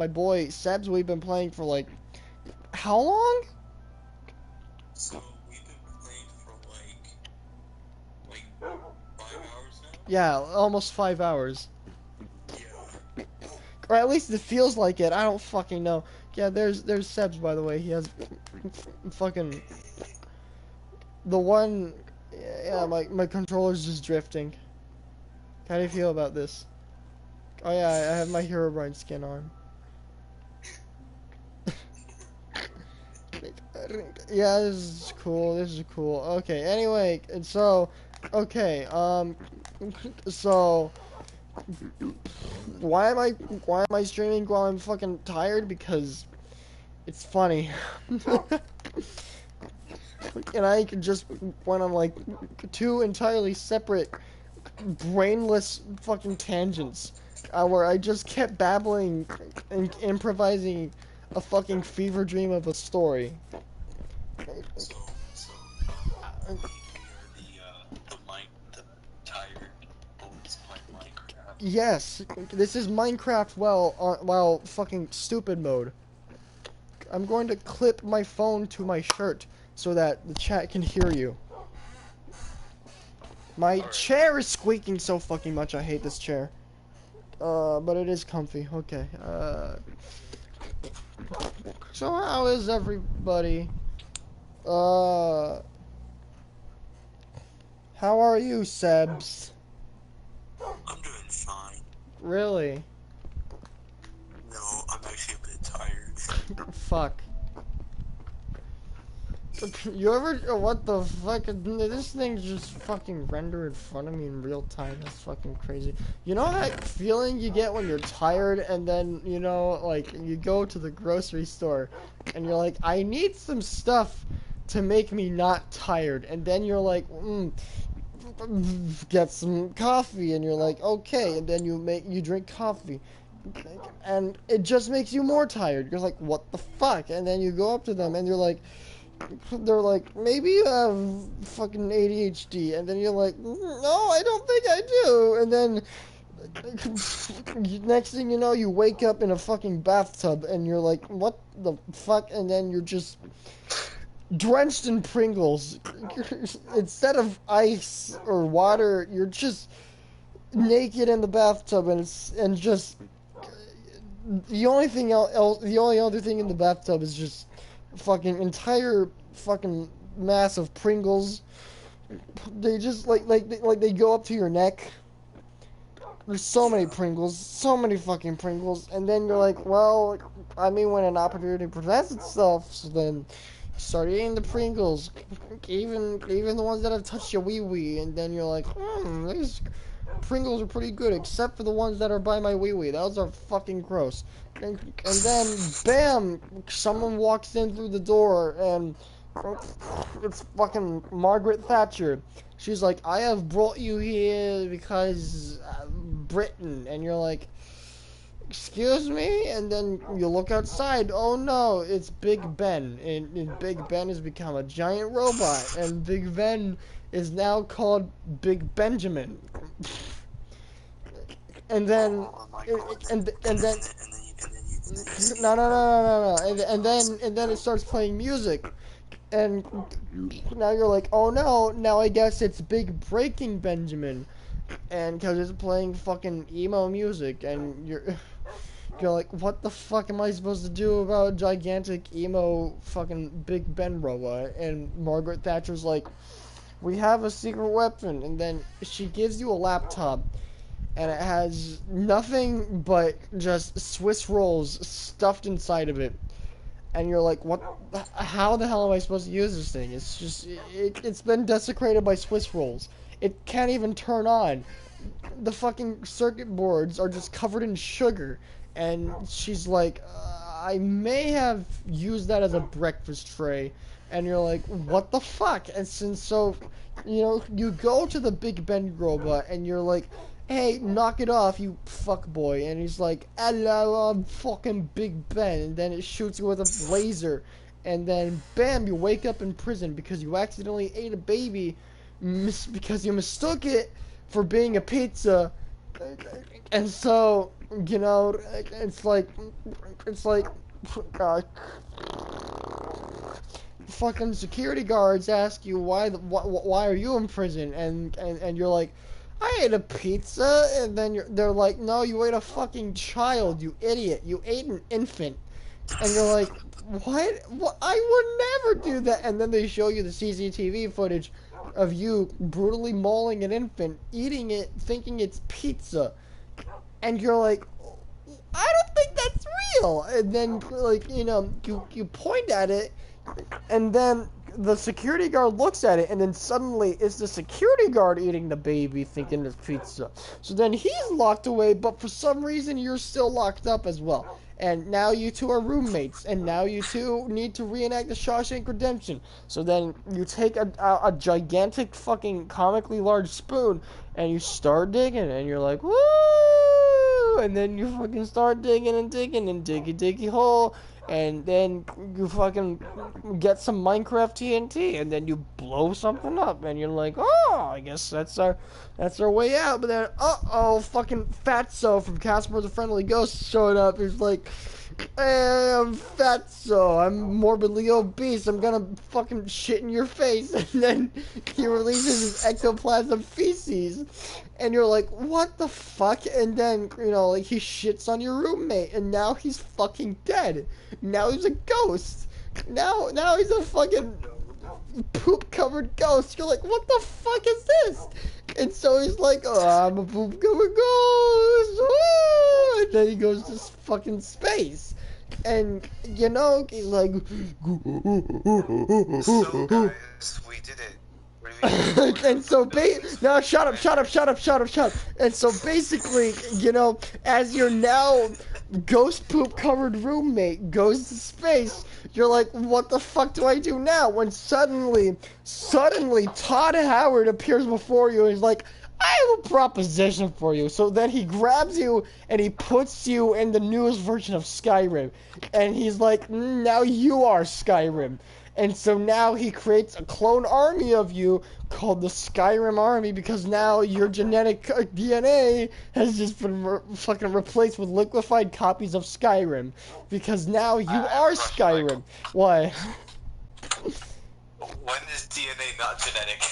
my boy Sebs, we've been playing for like, how long? So we've been playing for like 5 hours now? Yeah, almost 5 hours. Yeah. Or at least it feels like it. I don't fucking know. Yeah, there's Sebs, by the way. He has fucking the one. Yeah, my controller's just drifting. How do you feel about this? Oh yeah, I have my Herobrine skin on. Yeah, this is cool. This is cool. Okay. Anyway, and so, okay. So why am I streaming while I'm fucking tired? Because it's funny. And I just went on like two entirely separate, brainless fucking tangents, where I just kept babbling and improvising a fucking fever dream of a story. So we are the tired boys playing Minecraft. Yes, this is Minecraft while fucking stupid mode. I'm going to clip my phone to my shirt so that the chat can hear you. My chair is squeaking so fucking much. I hate this chair. But it is comfy. Okay. So how is everybody? How are you, Sebs? I'm doing fine. Really? No, I'm actually a bit tired. Fuck. You ever, what the fuck, this thing just fucking rendered in front of me in real time. That's fucking crazy. You know that feeling you get when you're tired and then, you know, like, you go to the grocery store and you're like, I need some stuff to make me not tired, and then you're like, get some coffee, and you're like, okay, and then you drink coffee, and it just makes you more tired. You're like, what the fuck? And then you go up to them and they're like, maybe you have fucking ADHD, and then you're like, no, I don't think I do, and then next thing you know, you wake up in a fucking bathtub, and you're like, what the fuck, and then you're just drenched in Pringles. Instead of ice or water, you're just naked in the bathtub, and just the only thing else, the only other thing in the bathtub is just fucking entire fucking mass of Pringles. They just like they go up to your neck. There's so many Pringles, so many fucking Pringles, and then you're like, well, I mean, when an opportunity presents itself, so then start eating the Pringles, even the ones that have touched your wee wee, and then you're like, these Pringles are pretty good, except for the ones that are by my wee wee. Those are fucking gross. And then, bam, someone walks in through the door, and it's fucking Margaret Thatcher. She's like, I have brought you here because Britain, and you're like, excuse me? And then you look outside. Oh no, it's Big Ben. And Big Ben has become a giant robot. And Big Ben is now called Big Benjamin. And then, and then, no. And then it starts playing music. And now you're like, oh no, now I guess it's Big Breaking Benjamin. And because it's playing fucking emo music, and you're like, what the fuck am I supposed to do about gigantic emo fucking Big Ben robot? And Margaret Thatcher's like, we have a secret weapon, and then she gives you a laptop, and it has nothing but just Swiss rolls stuffed inside of it. And you're like, what? How the hell am I supposed to use this thing? It's just, it's been desecrated by Swiss rolls. It can't even turn on. The fucking circuit boards are just covered in sugar. And she's like, I may have used that as a breakfast tray. And you're like, what the fuck? And so, you know, you go to the Big Ben robot, and you're like, hey, knock it off, you fuck boy. And he's like, hello, I'm fucking Big Ben. And then it shoots you with a laser. And then, bam, you wake up in prison because you accidentally ate a baby because you mistook it for being a pizza. And so, you know, it's like, uh, fucking security guards ask you why are you in prison, and you're like, I ate a pizza, and then they're like, no, you ate a fucking child, you idiot, you ate an infant, and you're like, what? I would never do that, and then they show you the CCTV footage of you brutally mauling an infant, eating it, thinking it's pizza, and you're like, I don't think that's real, and then like you point at it. And then the security guard looks at it, and then suddenly it's the security guard eating the baby thinking it's pizza. So then he's locked away, but for some reason you're still locked up as well. And now you two are roommates, and now you two need to reenact the Shawshank Redemption. So then you take a gigantic fucking comically large spoon, and you start digging, and you're like, woo! And then you fucking start digging and digging and diggy hole. And then you fucking get some Minecraft TNT, and then you blow something up, and you're like, oh, I guess that's our way out. But then, fucking Fatso from Casper the Friendly Ghost showed up. He's like, hey, I'm Fatso, I'm morbidly obese, I'm gonna fucking shit in your face. And then he releases his ectoplasm feces, and you're like, what the fuck? And then, like, he shits on your roommate, and now he's fucking dead. Now he's a ghost. Now he's a fucking poop-covered ghost. You're like, what the fuck is this? And so he's like, oh, I'm a poop-covered ghost. Woo! And then he goes to fucking space. And, he's like... So, guys, we did it. And so, no, shut up. And so basically, as your now ghost poop covered roommate goes to space, you're like, what the fuck do I do now? When suddenly Todd Howard appears before you and he's like, I have a proposition for you. So then he grabs you and he puts you in the newest version of Skyrim. And he's like, now you are Skyrim. And so now he creates a clone army of you called the Skyrim Army, because now your genetic DNA has just been fucking replaced with liquefied copies of Skyrim. Because now you are Skyrim. Why? When is DNA not genetic?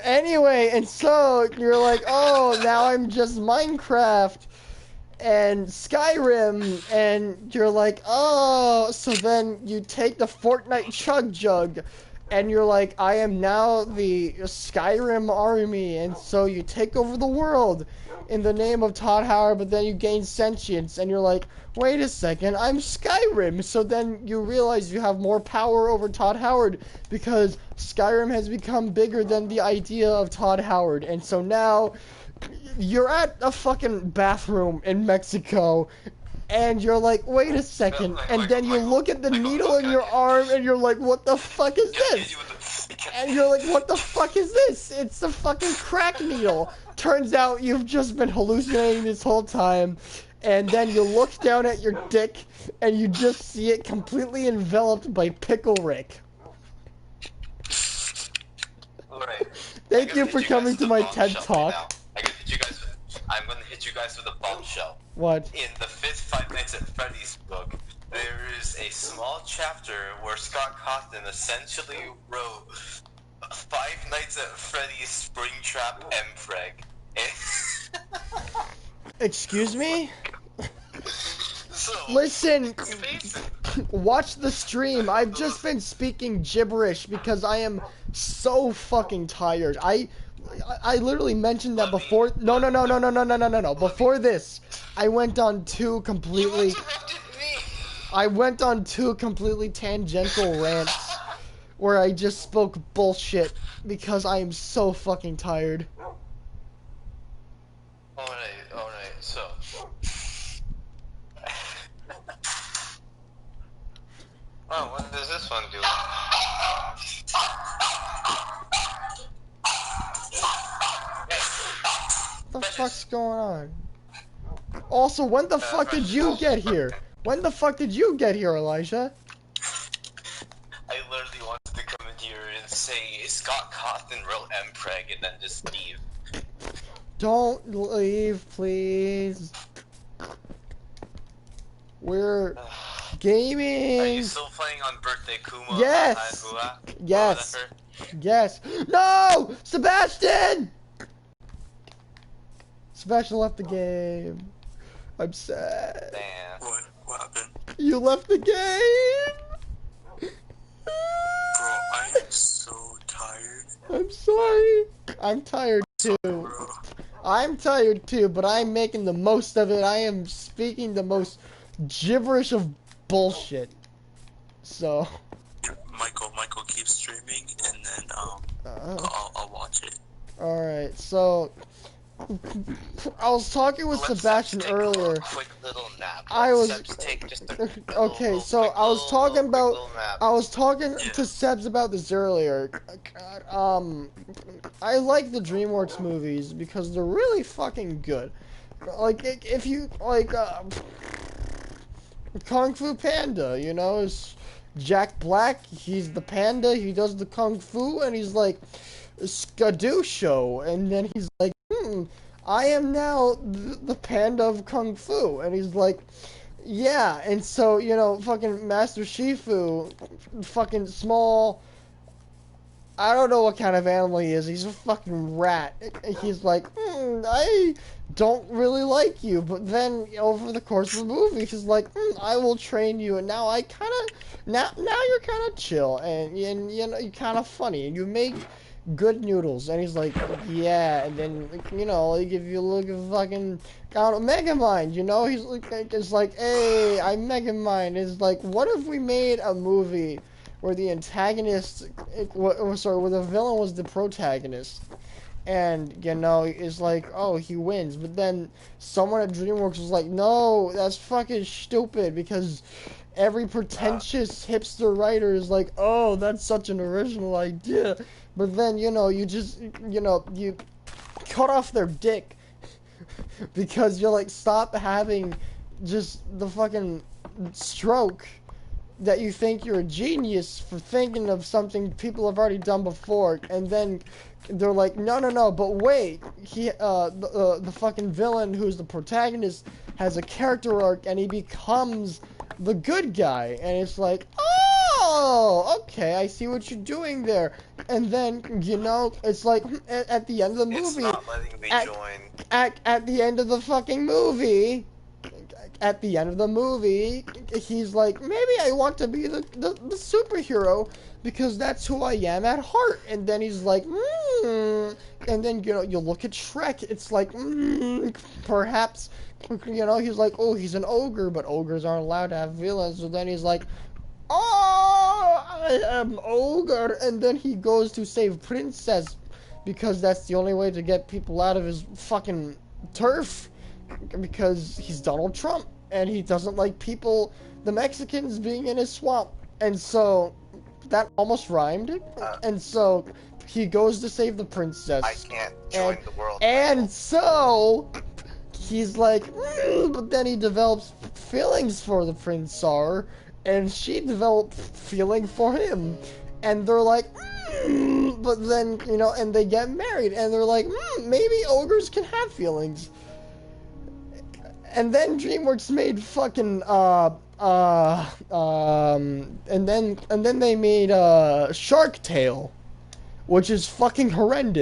Anyway, and so you're like, oh, now I'm just Minecraft and Skyrim, and you're like, oh, so then you take the Fortnite Chug Jug, and you're like, I am now the Skyrim army, and so you take over the world in the name of Todd Howard, but then you gain sentience, and you're like, wait a second, I'm Skyrim. So then you realize you have more power over Todd Howard, because Skyrim has become bigger than the idea of Todd Howard, and so now you're at a fucking bathroom in Mexico, and you're like, wait a second, and then you look at the needle in your arm, and you're like, what the fuck is this? And you're like, what the fuck is this? It's a fucking crack needle. Turns out you've just been hallucinating this whole time, and then you look down at your dick, and you just see it completely enveloped by Pickle Rick. Alright. Thank you for coming to my TED Talk. I'm gonna hit you guys with a bombshell. What? In the 5th Five Nights at Freddy's book, there is a small chapter where Scott Cawthon essentially wrote Five Nights at Freddy's Springtrap M-Frag. Excuse me? So, Listen, watch the stream. I've just been speaking gibberish because I am so fucking tired. I literally mentioned that before. No. Before this, I went on two completely tangential rants where I just spoke bullshit because I am so fucking tired. Alright, so. Oh, what does this one do? What the fuck's going on? Also, when the fuck did you get here? When the fuck did you get here, Elijah? I literally wanted to come in here and say Scott Cawthon wrote M-Preg and then just leave. Don't leave, please. We're Are gaming. you still playing on Birthday Kuma? Yes. Hua? Yes. Whatever. Yes. No! Sebastian! Sebastian left the game. I'm sad. Damn. What happened? You left the game! Bro, I am so tired. I'm sorry. I'm tired too. Bro. I'm tired too, but I'm making the most of it. I am speaking the most gibberish of bullshit. So. Michael, keep streaming, and then I'll watch it. All right. So. I was talking with Sebastian earlier. A quick little nap. I was Sebs take just a okay. So I was talking about. I was talking to Sebs about this earlier. I like the DreamWorks movies because they're really fucking good. Like if you like Kung Fu Panda, you know, is Jack Black. He's the panda. He does the kung fu, and he's like Skadoo show, and then he's like, I am now the panda of kung fu, and he's like, yeah, and so, you know, fucking Master Shifu, fucking small, I don't know what kind of animal he is, he's a fucking rat, he's like, I don't really like you, but then, over the course of the movie, he's like, I will train you, and now I kinda, now you're kinda chill, and you know, you're kinda funny, and you make good noodles, and he's like, yeah, and then, you know, he give you a look of fucking, Megamind, you know, he's like, it's like, hey, I'm Megamind, it's like, what if we made a movie where the antagonist, where the villain was the protagonist, and, you know, it's like, oh, he wins, but then someone at DreamWorks was like, no, that's fucking stupid, because every pretentious hipster writer is like, oh, that's such an original idea. But then, you know, you just, you know, you cut off their dick. Because you're like, stop having just the fucking stroke that you think you're a genius for thinking of something people have already done before. And then they're like, no, but wait. The fucking villain who's the protagonist has a character arc and he becomes the good guy. And it's like, oh, okay, I see what you're doing there. And then, you know, it's like, at the end of the movie... It's not letting me join. At the end of the fucking movie... At the end of the movie, he's like, maybe I want to be the superhero, because that's who I am at heart. And then he's like, and then, you know, you look at Shrek, it's like, perhaps, you know, he's like, oh, he's an ogre, but ogres aren't allowed to have villains. So then he's like, oh, I am ogre, and then he goes to save Princess, because that's the only way to get people out of his fucking turf, because he's Donald Trump, and he doesn't like people, the Mexicans, being in his swamp, and so, that almost rhymed, and so, he goes to save the princess. I can't join the world. And so, he's like, but then he develops feelings for the Prince-Sar, and she developed feeling for him, and they're like, but then, you know, and they get married, and they're like, maybe ogres can have feelings. And then DreamWorks made fucking, and then they made, Shark Tale, which is fucking horrendous.